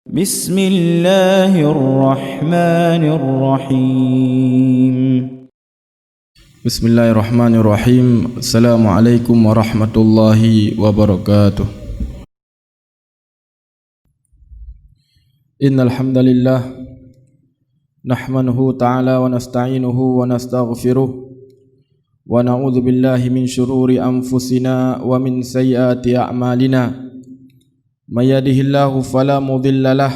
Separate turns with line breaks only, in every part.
بسم الله الرحمن الرحيم.
بسم الله الرحمن الرحيم. السلام عليكم ورحمة الله وبركاته. إن الحمد لله نحمده تعالى ونستعينه ونستغفره ونعوذ بالله من شرور أنفسنا ومن سيئات أعمالنا. من يهده الله فلا مضل له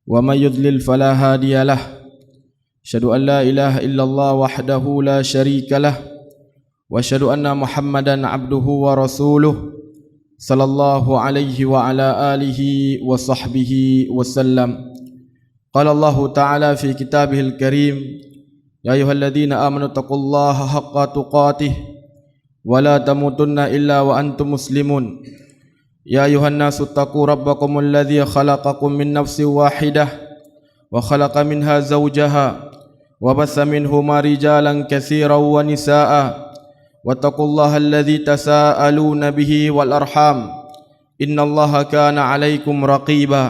ومن يضلل فلا هادي له. أشهد أن لا إله إلا الله وحده لا شريك له وأشهد أن محمدا عبده ورسوله صلى الله عليه وعلى آله وصحبه وسلم. قال الله تعالى في كتابه الكريم: يا أيها الذين آمنوا اتقوا الله حق تقاته ولا تموتن إلا وأنتم مسلمون. يا أيها الناس اتقوا ربكم الذي خلقكم من نفس واحدة وخلق منها زوجها وبث منهما رجالا كثيرا ونساء واتقوا الله الذي تساءلون به والأرحام إن الله كان عليكم رقيبا.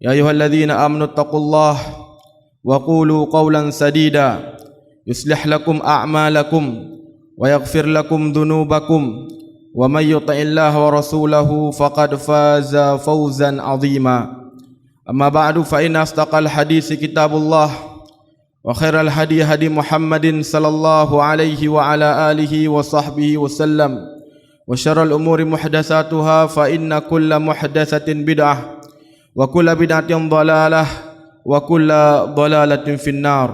يا أيها الذين آمنوا اتقوا الله وقولوا قولا سديدا يصلح لكم أعمالكم ويغفر لكم ذنوبكم ومن يطع الله ورسوله فقد فاز فوزا عظيما. أما بعد فإن أصدق الحديث كتاب الله وخير الهدي هدي محمد صلى الله عليه وعلى آله وصحبه وسلم وشر الأمور محدثاتها فإن كل محدثة بدعة وكل بدعة ضلالة وكل ضلالة في النار.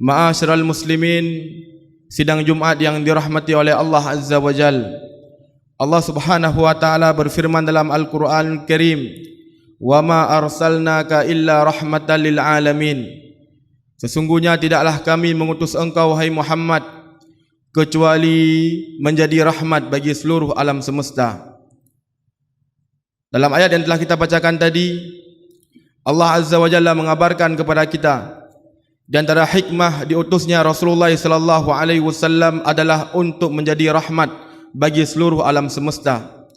Ma'asyiral muslimin, sidang Jumat yang dirahmati oleh Allah Azza wa Jalla. Allah Subhanahu wa taala berfirman dalam Al-Qur'an Karim, "Wa ma arsalnaka illa rahmatan lil alamin." Sesungguhnya tidaklah kami mengutus engkau wahai Muhammad kecuali menjadi rahmat bagi seluruh alam semesta. Dalam ayat yang telah kita bacakan tadi, Allah Azza wa Jalla mengabarkan kepada kita di antara hikmah diutusnya Rasulullah sallallahu alaihi wasallam adalah untuk menjadi rahmat bagi seluruh alam semesta,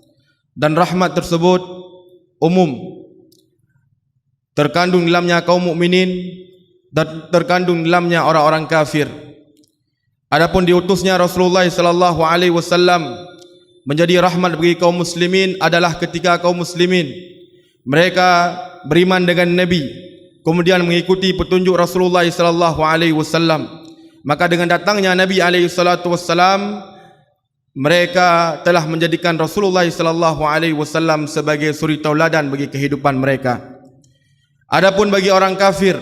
dan rahmat tersebut umum, terkandung dalamnya kaum mukminin dan terkandung dalamnya orang-orang kafir. Adapun diutusnya Rasulullah sallallahu alaihi wasallam menjadi rahmat bagi kaum muslimin adalah ketika kaum muslimin mereka beriman dengan Nabi, kemudian mengikuti petunjuk Rasulullah sallallahu alaihi wasallam, maka dengan datangnya Nabi alaihi salatu wasallam, mereka telah menjadikan Rasulullah sallallahu alaihi wasallam sebagai suri tauladan bagi kehidupan mereka. Adapun bagi orang kafir,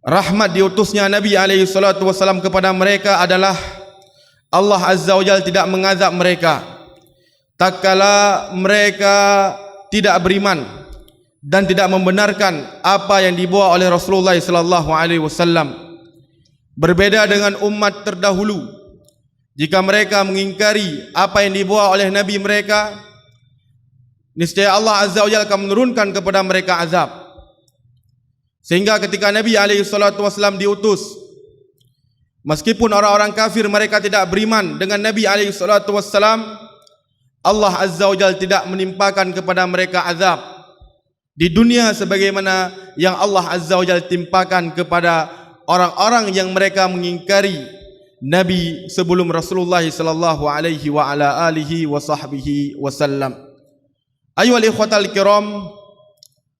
rahmat diutusnya Nabi alaihi salatu wasallam kepada mereka adalah Allah Azza wa Jalla tidak mengazab mereka tatkala mereka tidak beriman dan tidak membenarkan apa yang dibawa oleh Rasulullah sallallahu alaihi wasallam. Berbeda dengan umat terdahulu, jika mereka mengingkari apa yang dibawa oleh Nabi mereka, niscaya Allah Azza wa Jalla akan menurunkan kepada mereka azab. Sehingga ketika Nabi SAW diutus, meskipun orang-orang kafir mereka tidak beriman dengan Nabi SAW, Allah Azza wa Jalla tidak menimpakan kepada mereka azab di dunia sebagaimana yang Allah Azza wa Jalla timpakan kepada orang-orang yang mereka mengingkari Nabi sebelum Rasulullah sallallahu alaihi wa ala alihi wa sahbihi wasallam. Ayyuhal ikhwatal kiram,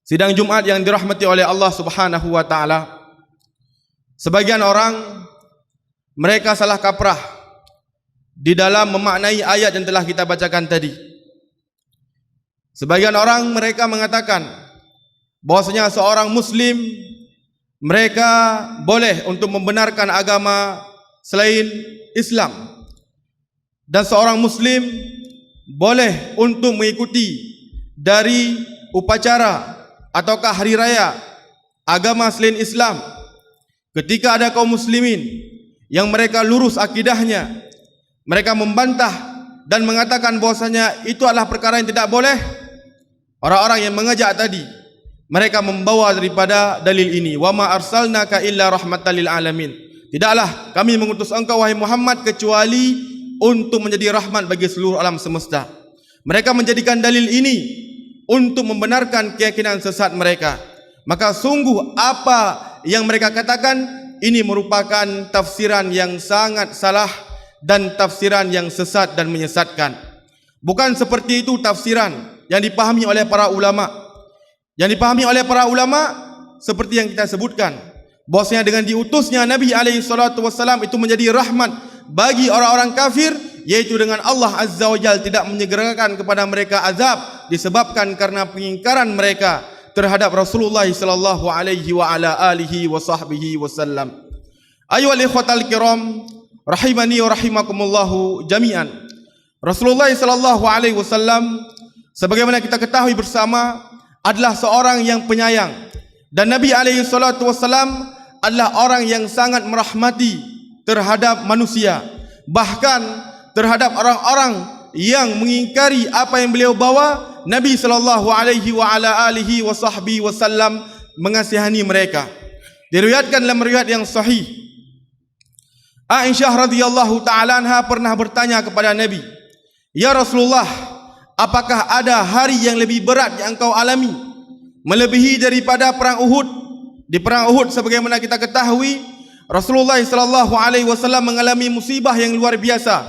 sidang Jumat yang dirahmati oleh Allah Subhanahu wa taala, sebagian orang mereka salah kaprah di dalam memaknai ayat yang telah kita bacakan tadi. Sebagian orang mereka mengatakan bahwasanya seorang muslim mereka boleh untuk membenarkan agama selain Islam, dan seorang muslim boleh untuk mengikuti dari upacara ataukah hari raya agama selain Islam. Ketika ada kaum muslimin yang mereka lurus akidahnya, mereka membantah dan mengatakan bahwasanya itu adalah perkara yang tidak boleh, orang-orang yang mengajak tadi mereka membawa daripada dalil ini, "Wa ma arsalnaka illa rahmatan lil alamin." Tidaklah kami mengutus engkau wahai Muhammad kecuali untuk menjadi rahmat bagi seluruh alam semesta. Mereka menjadikan dalil ini
untuk membenarkan keyakinan sesat mereka. Maka sungguh apa yang mereka katakan ini merupakan tafsiran yang sangat salah dan tafsiran yang sesat dan menyesatkan. Bukan seperti itu tafsiran yang dipahami oleh para ulama. Yang dipahami oleh para ulama seperti yang kita sebutkan, bahwasanya dengan diutusnya Nabi SAW itu menjadi rahmat bagi orang-orang kafir, yaitu dengan Allah Azza wa Jalla tidak menyegerakan kepada mereka azab disebabkan karena pengingkaran mereka terhadap Rasulullah sallallahu alaihi wa ala alihi wa sahbihi wasallam. Ayyuhal ikhwatal kiram, rahimani wa rahimakumullahu jami'an. Rasulullah sallallahu alaihi wasallam sebagaimana kita ketahui bersama adalah seorang yang penyayang, dan Nabi alaihi salatu wasallam adalah orang yang sangat merahmati terhadap manusia, bahkan terhadap orang-orang yang mengingkari apa yang beliau bawa. Nabi sallallahu alaihi wa ala alihi wa sahbihi wasallam mengasihani mereka. Diriwayatkan dalam riwayat yang sahih, Aisyah radhiyallahu taala anha pernah bertanya kepada Nabi, "Ya Rasulullah, apakah ada hari yang lebih berat yang engkau alami melebihi daripada perang Uhud?" Di perang Uhud sebagaimana kita ketahui, Rasulullah sallallahu alaihi wasallam mengalami musibah yang luar biasa.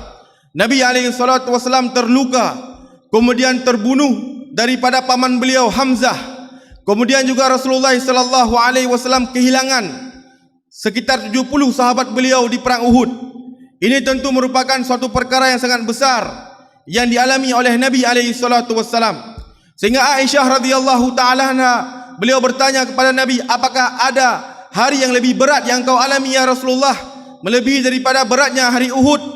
Nabi alaihi salatu wasallam terluka, kemudian terbunuh daripada paman beliau Hamzah. Kemudian juga Rasulullah sallallahu alaihi wasallam kehilangan sekitar 70 sahabat beliau di perang Uhud. Ini tentu merupakan suatu perkara yang sangat besar yang dialami oleh Nabi alaihi salatu wasallam. Sehingga Aisyah radhiyallahu taala anha beliau bertanya kepada Nabi, "Apakah ada hari yang lebih berat yang kau alami ya Rasulullah, melebihi daripada beratnya hari Uhud?"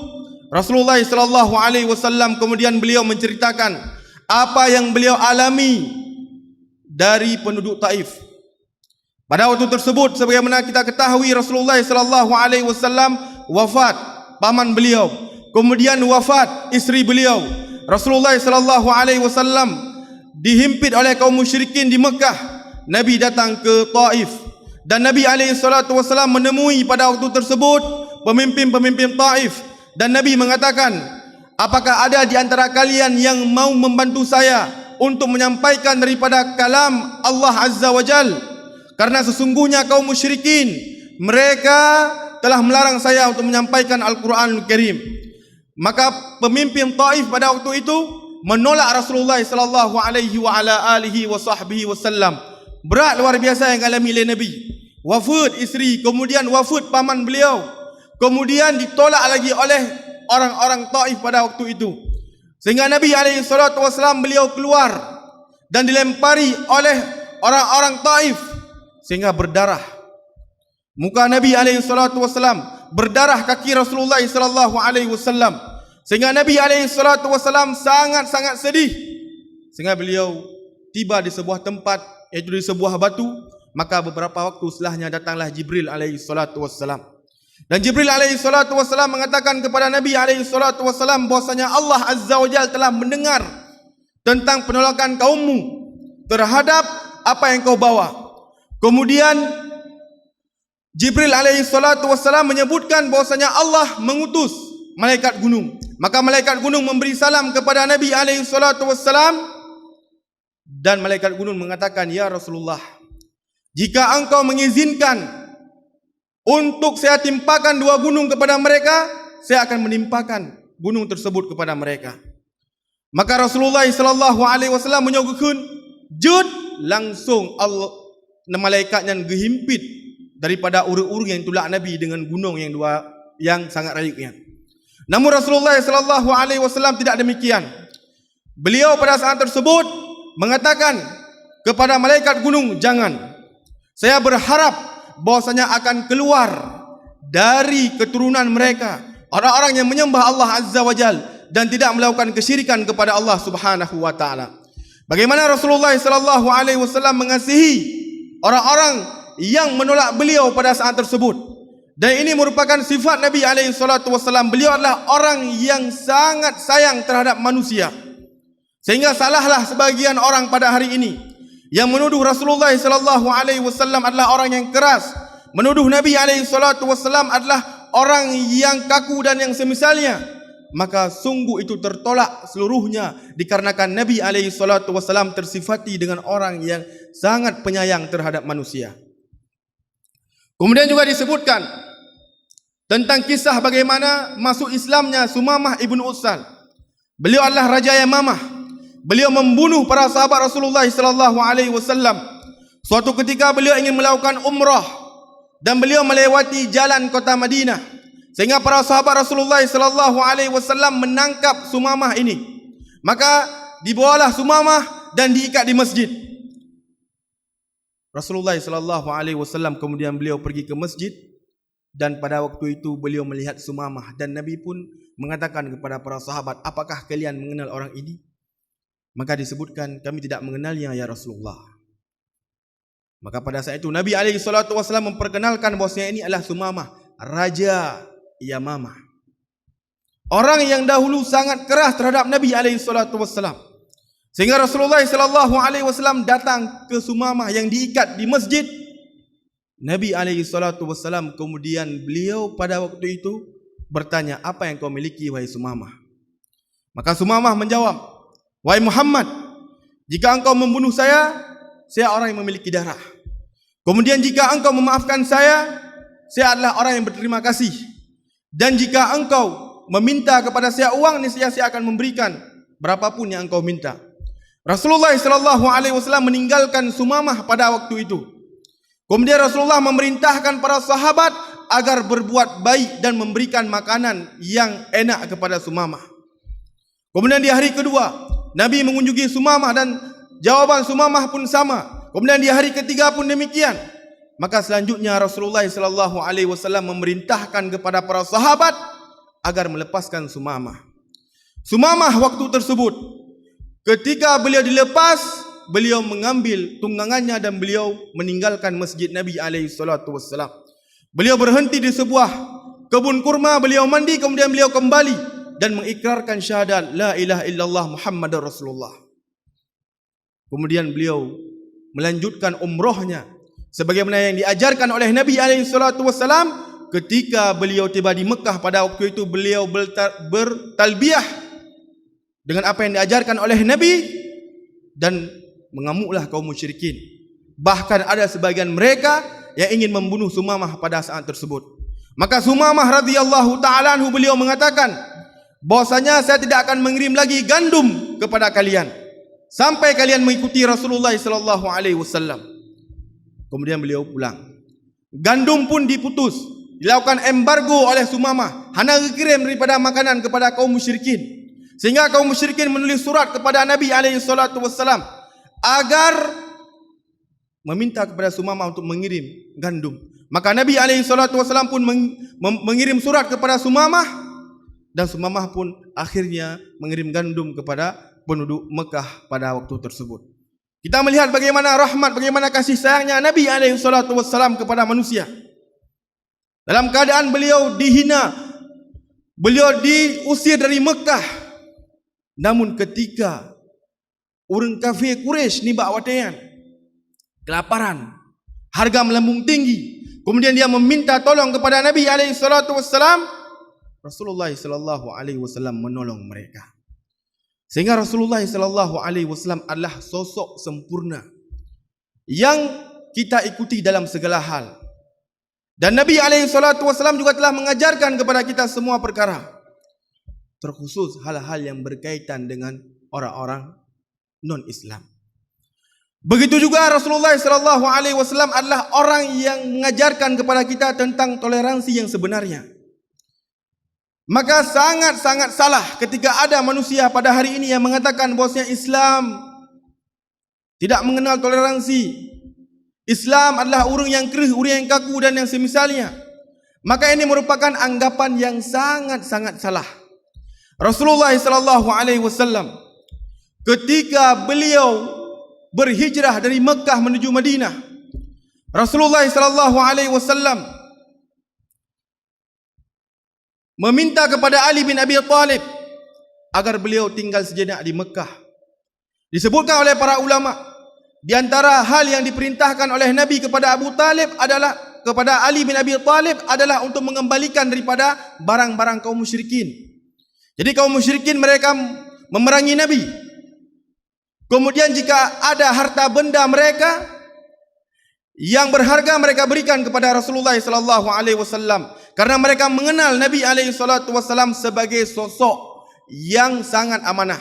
Rasulullah sallallahu alaihi wasallam kemudian beliau menceritakan apa yang beliau alami dari penduduk Taif. Pada waktu tersebut sebagaimana kita ketahui, Rasulullah sallallahu alaihi wasallam wafat paman beliau, kemudian wafat istri beliau. Rasulullah sallallahu alaihi wasallam dihimpit oleh kaum musyrikin di Mekah. Nabi datang ke Taif dan Nabi alaihi salatu wasallam menemui pada waktu tersebut pemimpin-pemimpin Taif, dan Nabi mengatakan, "Apakah ada di antara kalian yang mau membantu saya untuk menyampaikan daripada kalam Allah Azza wa Jal? Karena sesungguhnya kaum musyrikin mereka telah melarang saya untuk menyampaikan Al-Quranul Karim." Maka pemimpin Taif pada waktu itu menolak Rasulullah sallallahu alaihi wa ala alihi wa sahbihi wasallam. Berat luar biasa yang alami oleh Nabi. Wafat isteri, kemudian wafat paman beliau, kemudian ditolak lagi oleh orang-orang Taif pada waktu itu. Sehingga Nabi alaihi salatu wasallam beliau keluar dan dilempari oleh orang-orang Taif sehingga berdarah muka Nabi alaihi salatu wasallam, berdarah kaki Rasulullah sallallahu alaihi wasallam, sehingga Nabi alaihi salatu wasallam sangat-sangat sedih. Sehingga beliau tiba di sebuah tempat, yaitu di sebuah batu. Maka beberapa waktu setelahnya datanglah Jibril alaihi salatu wasallam. Dan Jibril alaihi salatu wasallam mengatakan kepada Nabi alaihi salatu wasallam bahwasanya Allah Azza wa Jalla telah mendengar tentang penolakan kaummu terhadap apa yang kau bawa. Kemudian Jibril alaihi salatu wasallam menyebutkan bahwasanya Allah mengutus malaikat gunung. Maka malaikat gunung memberi salam kepada Nabi alaihi salatu wasallam, dan malaikat gunung mengatakan, "Ya Rasulullah, jika engkau mengizinkan untuk saya timpakan 2 gunung kepada mereka, saya akan menimpakan gunung tersebut kepada mereka." Maka Rasulullah sallallahu alaihi wasallam menyogokkan jud, langsung Allah malaikatnya gehimpit daripada urung-urung yang tulak Nabi dengan gunung yang sangat rayuknya. Namun Rasulullah sallallahu alaihi wasallam tidak demikian. Beliau pada saat tersebut mengatakan kepada malaikat gunung, "Jangan. Saya berharap bahwasanya akan keluar dari keturunan mereka orang-orang yang menyembah Allah Azza wa Jal dan tidak melakukan kesyirikan kepada Allah Subhanahu wa taala." Bagaimana Rasulullah sallallahu alaihi wasallam mengasihi orang-orang yang menolak beliau pada saat tersebut. Dan ini merupakan sifat Nabi alaihi salatu wasallam. Beliau adalah orang yang sangat sayang terhadap manusia. Sehingga salahlah sebagian orang pada hari ini yang menuduh Rasulullah sallallahu alaihi wasallam adalah orang yang keras, menuduh Nabi alaihi salatu wasallam adalah orang yang kaku dan yang semisalnya. maka sungguh itu tertolak seluruhnya, dikarenakan Nabi SAW tersifati dengan orang yang sangat penyayang terhadap manusia. Kemudian juga disebutkan tentang kisah bagaimana masuk Islamnya Sumamah ibn Utsal. Beliau adalah Raja Yamamah. Beliau membunuh para sahabat Rasulullah SAW. Suatu ketika beliau ingin melakukan umrah dan beliau melewati jalan kota Madinah, sehingga para sahabat Rasulullah SAW menangkap Sumamah ini. Maka dibawalah Sumamah dan diikat di masjid. Rasulullah SAW kemudian beliau pergi ke masjid, dan pada waktu itu beliau melihat Sumamah, dan Nabi pun mengatakan kepada para sahabat, apakah kalian mengenal orang ini? Maka disebutkan, kami tidak mengenalnya ya Rasulullah. Maka pada saat itu Nabi SAW memperkenalkan bahwasanya ini adalah Sumamah, Raja Yamamah. Orang yang dahulu sangat keras terhadap Nabi SAW. Sehingga Rasulullah SAW datang ke Sumamah yang diikat di masjid. Nabi SAW kemudian beliau pada waktu itu bertanya, apa yang kau miliki wahai Sumamah? Maka Sumamah menjawab, wahai Muhammad, jika engkau membunuh saya orang yang memiliki darah. Kemudian jika engkau memaafkan saya adalah orang yang berterima kasih. Dan jika engkau meminta kepada saya uang, niscaya saya akan memberikan berapapun yang engkau minta. Rasulullah SAW meninggalkan Sumamah pada waktu itu. Kemudian Rasulullah memerintahkan para sahabat agar berbuat baik dan memberikan makanan yang enak kepada Sumamah. Kemudian di hari kedua, Nabi mengunjungi Sumamah dan jawaban Sumamah pun sama. Kemudian di hari ketiga pun demikian. Maka selanjutnya Rasulullah SAW memerintahkan kepada para sahabat agar melepaskan Sumamah. Sumamah waktu tersebut, ketika beliau dilepas, beliau mengambil tunggangannya dan beliau meninggalkan masjid Nabi SAW. Beliau berhenti di sebuah kebun kurma, beliau mandi, kemudian beliau kembali dan mengikrarkan syahadat la ilaha illallah Muhammadar Rasulullah. Kemudian beliau melanjutkan umrohnya sebagaimana yang diajarkan oleh Nabi SAW. Ketika beliau tiba di Mekah pada waktu itu, beliau bertalbiyah dengan apa yang diajarkan oleh Nabi, dan mengamuklah kaum musyrikin. Bahkan ada sebagian mereka yang ingin membunuh Sumamah pada saat tersebut. Maka Sumamah radhiyallahu ta'ala anhu beliau mengatakan bahwasanya saya tidak akan mengirim lagi gandum kepada kalian sampai kalian mengikuti Rasulullah SAW. Kemudian beliau pulang. Gandum pun diputus, dilakukan embargo oleh Sumamah, hanya dikirim daripada makanan kepada kaum musyrikin. Sehingga kaum musyrikin menulis surat kepada Nabi SAW agar meminta kepada Sumamah untuk mengirim gandum. Maka Nabi SAW pun mengirim surat kepada Sumamah, dan Sumamah pun akhirnya mengirim gandum kepada penduduk Mekah pada waktu tersebut. Kita melihat bagaimana rahmat, bagaimana kasih sayangnya Nabi SAW kepada manusia. Dalam keadaan beliau dihina, beliau diusir dari Mekah, namun ketika orang kafir Quraisy nibak watean, kelaparan, harga melambung tinggi, kemudian dia meminta tolong kepada Nabi SAW, Rasulullah SAW menolong mereka. Sehingga Rasulullah SAW adalah sosok sempurna yang kita ikuti dalam segala hal. Dan Nabi SAW juga telah mengajarkan kepada kita semua perkara, terkhusus hal-hal yang berkaitan dengan orang-orang non-Islam. Begitu juga Rasulullah SAW adalah orang yang mengajarkan kepada kita tentang toleransi yang sebenarnya. Maka sangat-sangat salah ketika ada manusia pada hari ini yang mengatakan bahwasanya Islam tidak mengenal toleransi. Islam adalah urang yang keruh, urang yang kaku dan yang semisalnya. Maka ini merupakan anggapan yang sangat-sangat salah. Rasulullah SAW ketika beliau berhijrah dari Mekah menuju Madinah, Rasulullah SAW meminta kepada Ali bin Abi Thalib agar beliau tinggal sejenak di Mekah. Disebutkan oleh para ulama, di antara hal yang diperintahkan oleh Nabi kepada Abu Talib adalah, kepada Ali bin Abi Thalib adalah untuk mengembalikan daripada barang-barang kaum musyrikin. Jadi kaum musyrikin mereka memerangi Nabi. Kemudian jika ada harta benda mereka yang berharga, mereka berikan kepada Rasulullah sallallahu alaihi wasallam karena mereka mengenal Nabi alaihi salatu wasallam sebagai sosok yang sangat amanah.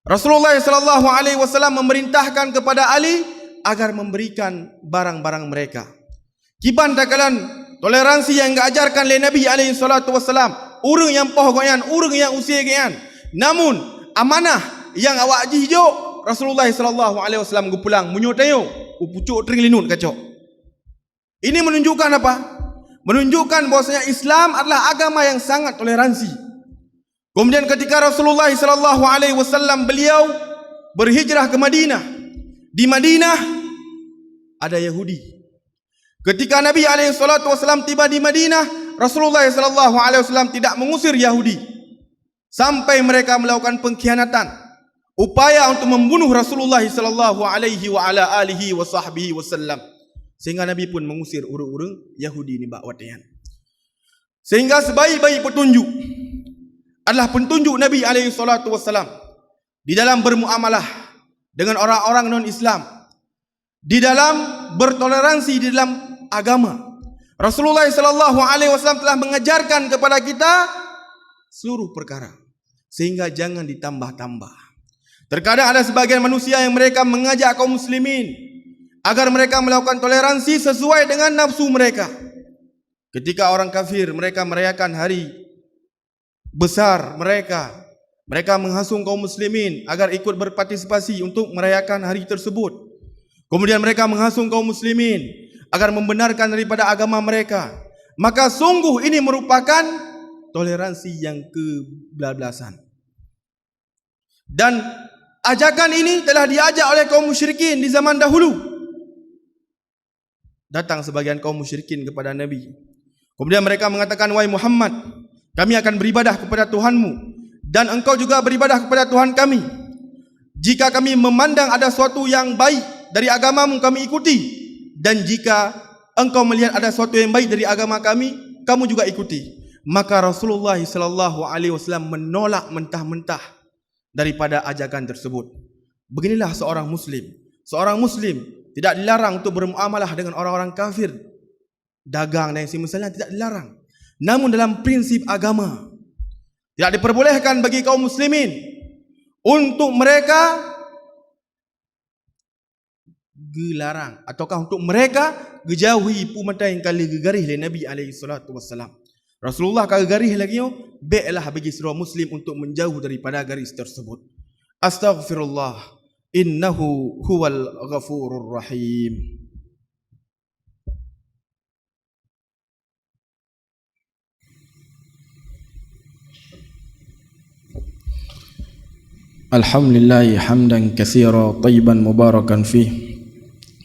Rasulullah sallallahu alaihi wasallam memerintahkan kepada Ali agar memberikan barang-barang mereka. Kiban takalan toleransi yang diajarkan oleh Nabi alaihi salatu wasallam, urang yang poh goyan, urang yang usia goyan. Namun amanah yang awak jijo Rasulullah sallallahu alaihi wasallam gupulang munyotayo upucuk tring linut kacok. Ini menunjukkan apa? Menunjukkan bahwasanya Islam adalah agama yang sangat toleransi. Kemudian ketika Rasulullah sallallahu alaihi wasallam beliau berhijrah ke Madinah, di Madinah ada Yahudi. Ketika Nabi alaihi salatu wasallam tiba di Madinah, Rasulullah sallallahu alaihi wasallam tidak mengusir Yahudi sampai mereka melakukan pengkhianatan, upaya untuk membunuh Rasulullah sallallahu alaihi wa ala alihi wa sahbihi wasallam, sehingga Nabi pun mengusir urang-urang Yahudi ni bak watian. Sehingga sebaik-baik petunjuk adalah petunjuk Nabi alaihi salatu wasallam di dalam bermuamalah dengan orang-orang non-Islam, di dalam bertoleransi di dalam agama. Rasulullah sallallahu alaihi wasallam telah mengajarkan kepada kita seluruh perkara, sehingga jangan ditambah-tambah. Terkadang ada sebagian manusia yang mereka mengajak kaum muslimin agar mereka melakukan toleransi sesuai dengan nafsu mereka. Ketika orang kafir mereka merayakan hari besar mereka menghasung kaum muslimin agar ikut berpartisipasi untuk merayakan hari tersebut. Kemudian mereka menghasung kaum muslimin agar membenarkan daripada agama mereka. Maka sungguh ini merupakan toleransi yang kebablasan. Dan ajakan ini telah diajak oleh kaum musyrikin di zaman dahulu. Datang sebagian kaum musyrikin kepada Nabi. Kemudian mereka mengatakan, "Wahai Muhammad, kami akan beribadah kepada Tuhanmu dan engkau juga beribadah kepada Tuhan kami. Jika kami memandang ada sesuatu yang baik dari agamamu, kami ikuti. Dan jika engkau melihat ada sesuatu yang baik dari agama kami, kamu juga ikuti." Maka Rasulullah sallallahu alaihi wasallam menolak mentah-mentah daripada ajakan tersebut. Beginilah seorang muslim. Seorang muslim tidak dilarang untuk bermuamalah dengan orang-orang kafir. Dagang dan semisalnya tidak dilarang. Namun dalam prinsip agama tidak diperbolehkan bagi kaum muslimin untuk mereka gelarang ataukah untuk mereka gejauhi pumatai yang kali gegarih oleh Nabi alaihi salatu wassalam. Rasulullah kata garis lagi baiklah bagi seorang muslim untuk menjauh daripada garis tersebut. Astaghfirullah, innahu huwal ghafurur rahim.
Alhamdulillah hamdan katsira tayyiban mubarakan fih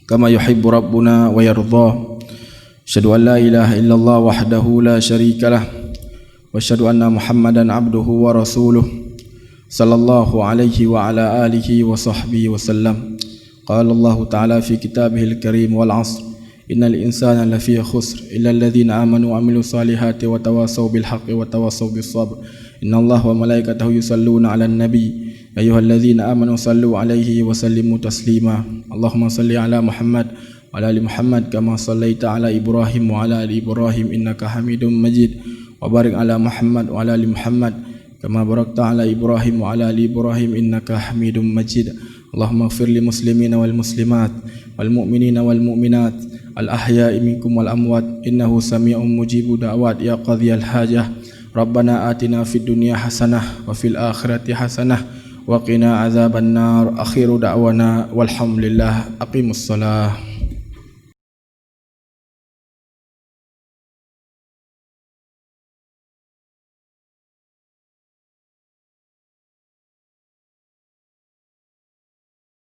kama yuhibbu rabbuna wa yardah. Asyhadu an la ilaha illallah wahdahu la syarikalah wa asyhadu anna Muhammadan abduhu wa rasuluh sallallahu alaihi wa ala alihi wa sahbihi wa sallam. Qala Allah ta'ala fi kitabihil karim wal 'asr innal insana lafi khusr illa alladhina amanu wa amilus salihati wa tawasaw bil haqqi wa tawasaw bis sabr. Innallaha wa malaikatahu yusalluna 'alan nabi ayyuhalladzina amanu sallu 'alaihi wa sallimu taslima. Allahumma salli 'ala Muhammad wa 'ala ali Muhammad kama sallaita 'ala Ibrahim wa 'ala ali Ibrahim innaka Hamidum Majid. Wa barik 'ala Muhammad wa 'ala ali Muhammad kama barakta 'ala Ibrahim wa 'ala ali Ibrahim innaka Hamidum Majid. Allahumma ighfir lil muslimina wal muslimat wal mu'minina wal mu'minat al ahya'i minkum wal amwat innahu sami'un mujibu da'wat ya qadhiyal hajah. Rabbana atina fid dunya hasanah wa fil akhirati hasanah wa qina azaban nar. Akhiru da'wana walhamdulillah. Aqimus salah.